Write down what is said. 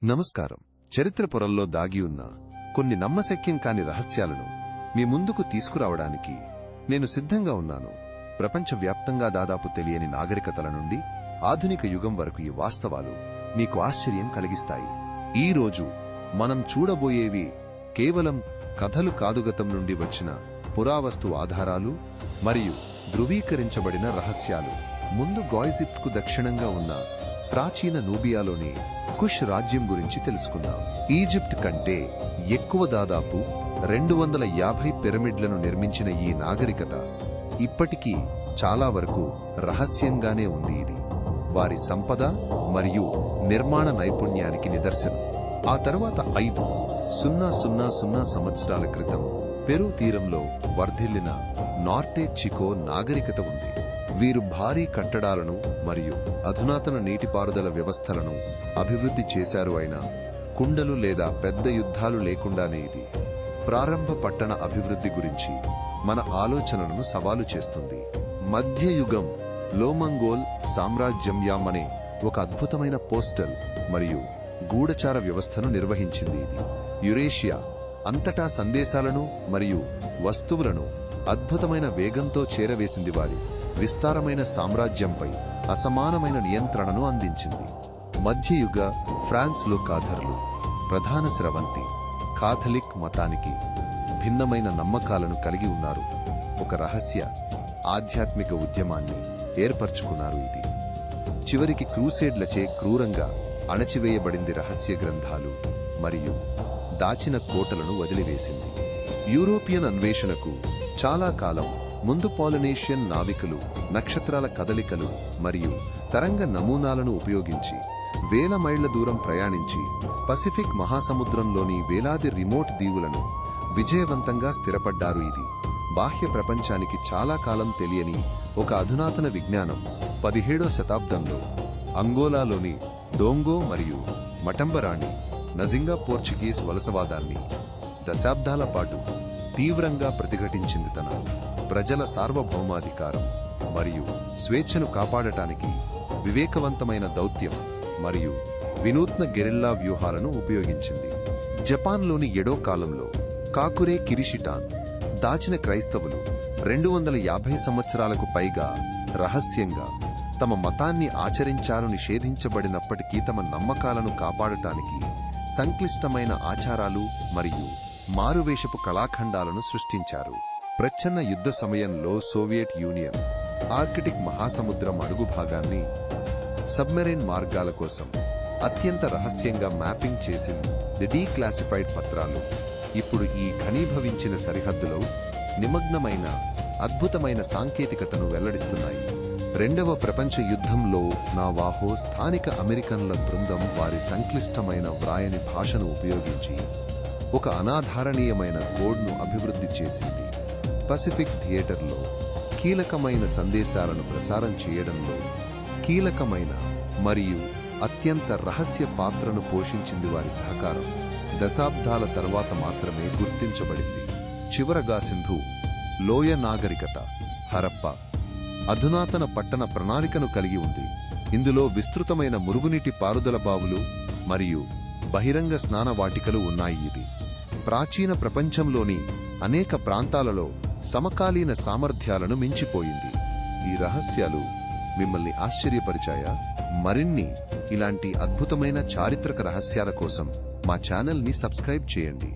నమస్కారం. చరిత్ర పొరల్లో దాగి ఉన్న కొన్ని నమ్మశక్యం కాని రహస్యాలను మీ ముందుకు తీసుకురావడానికి నేను సిద్ధంగా ఉన్నాను. ప్రపంచవ్యాప్తంగా దాదాపు తెలియని నాగరికతల నుండి ఆధునిక యుగం వరకు ఈ వాస్తవాలు మీకు ఆశ్చర్యం కలిగిస్తాయి. ఈ రోజు మనం చూడబోయేవి కేవలం కథలు కాదు, గతం నుండి వచ్చిన పురావస్తు ఆధారాలు మరియు ధృవీకరించబడిన రహస్యాలు. ముందు ఈజిప్ట్కు దక్షిణంగా ఉన్న ప్రాచీన నూబియాలోని కుష్ రాజ్యం గురించి తెలుసుకుందాం. ఈజిప్ట్ కంటే ఎక్కువ దాదాపు 250 పిరమిడ్లను నిర్మించిన ఈ నాగరికత ఇప్పటికీ చాలా వరకు రహస్యంగానే ఉంది. ఇది వారి సంపద మరియు నిర్మాణ నైపుణ్యానికి నిదర్శనం. ఆ తరువాత 5000 సంవత్సరాల క్రితం పెరు తీరంలో వర్ధిల్లిన నార్టే చికో నాగరికత ఉంది. వీరు భారీ కట్టడాలను మరియు అధునాతన నీటిపారుదల వ్యవస్థలను అభివృద్ధి చేశారు. అయినా కుండలు లేదా పెద్ద యుద్ధాలు లేకుండానే ఇది ప్రారంభ పట్టణ అభివృద్ధి గురించి మన ఆలోచనలను సవాలు చేస్తుంది. మధ్యయుగం లోమంగోల్ సామ్రాజ్యం అనే ఒక అద్భుతమైన పోస్టల్ మరియు గూఢచార వ్యవస్థను నిర్వహించింది. ఇది యురేషియా అంతటా సందేశాలను మరియు వస్తువులను అద్భుతమైన వేగంతో చేరవేసింది. వారి విస్తారమైన సామ్రాజ్యంపై అసమానమైన నియంత్రణను అందించింది. మధ్యయుగ ఫ్రాన్స్లో కాథర్లు ప్రధాన స్రవంతి కాథలిక్ మతానికి భిన్నమైన నమ్మకాలను కలిగి ఉన్నారు. ఒక రహస్య ఆధ్యాత్మిక ఉద్యమాన్ని ఏర్పరచుకున్నారు. ఇది చివరికి క్రూసేడ్లచే క్రూరంగా అణచివేయబడింది. రహస్య గ్రంథాలు మరియు దాచిన కోటలను వదిలివేసింది. యూరోపియన్ అన్వేషణకు చాలా కాలం ముందు పాలినేషియన్ నావికులు నక్షత్రాల కదలికలు మరియు తరంగ నమూనాలను ఉపయోగించి వేల మైళ్ల దూరం ప్రయాణించి పసిఫిక్ మహాసముద్రంలోని వేలాది రిమోట్ దీవులను విజయవంతంగా స్థిరపడ్డారు. ఇది బాహ్య ప్రపంచానికి చాలా కాలం తెలియని ఒక అధునాతన విజ్ఞానం. 17వ శతాబ్దంలో అంగోలాలోని డోంగో మరియు మటంబరాణి నజింగా పోర్చుగీస్ వలసవాదాన్ని దశాబ్దాల పాటు తీవ్రంగా ప్రతిఘటించింది. తన ప్రజల సార్వభౌమాధికారం మరియు స్వేచ్ఛను కాపాడటానికి వివేకవంతమైన దౌత్యం మరియు వినూత్న గెరిల్లా వ్యూహాలను ఉపయోగించింది. జపాన్లోని ఎడో కాలంలో కాకురే కిరిషిటాన్ దాచిన క్రైస్తవులు 250 సంవత్సరాలకు పైగా రహస్యంగా తమ మతాన్ని ఆచరించారు. నిషేధించబడినప్పటికీ తమ నమ్మకాలను కాపాడటానికి సంక్లిష్టమైన ఆచారాలు మరియు మారువేషపు కళాఖండాలను సృష్టించారు. ప్రచ్ఛన్న యుద్ధ సమయంలో సోవియట్ యూనియన్ ఆర్కిటిక్ మహాసముద్రం అడుగు భాగాన్ని సబ్మెరైన్ మార్గాల కోసం అత్యంత రహస్యంగా మ్యాపింగ్ చేసింది. డీక్లాసిఫైడ్ పత్రాలు ఇప్పుడు ఈ ఘనీభవించిన సరిహద్దులో నిమగ్నమైన అద్భుతమైన సాంకేతికతను వెల్లడిస్తున్నాయి. రెండవ ప్రపంచ యుద్ధంలో నావాహో స్థానిక అమెరికన్ల బృందం వారి సంక్లిష్టమైన వ్రాయని భాషను ఉపయోగించి ఒక అనాధారణీయమైన కోడ్ను అభివృద్ధి చేసింది. పసిఫిక్ థియేటర్లో కీలకమైన సందేశాలను ప్రసారం చేయడంలో కీలకమైన మరియు అత్యంత రహస్య పాత్రను పోషించింది. వారి సహకారం దశాబ్దాల తర్వాత మాత్రమే గుర్తించబడింది. చివరగా సింధు లోయ నాగరికత హరప్ప అధునాతన పట్టణ ప్రణాళికను కలిగి ఉంది. ఇందులో విస్తృతమైన మురుగునీటి పారుదల బావులు మరియు బహిరంగ స్నాన వాటికలు ఉన్నాయి. ఇది ప్రాచీన ప్రపంచంలోని అనేక ప్రాంతాలలో సమకాలీన సామర్థ్యాలను మించిపోయింది. ఈ రహస్యాలు మిమ్మల్ని ఆశ్చర్యపరిచాయా? మరిన్ని ఇలాంటి అద్భుతమైన చారిత్రక రహస్యాల కోసం మా ఛానల్ని సబ్స్క్రైబ్ చేయండి.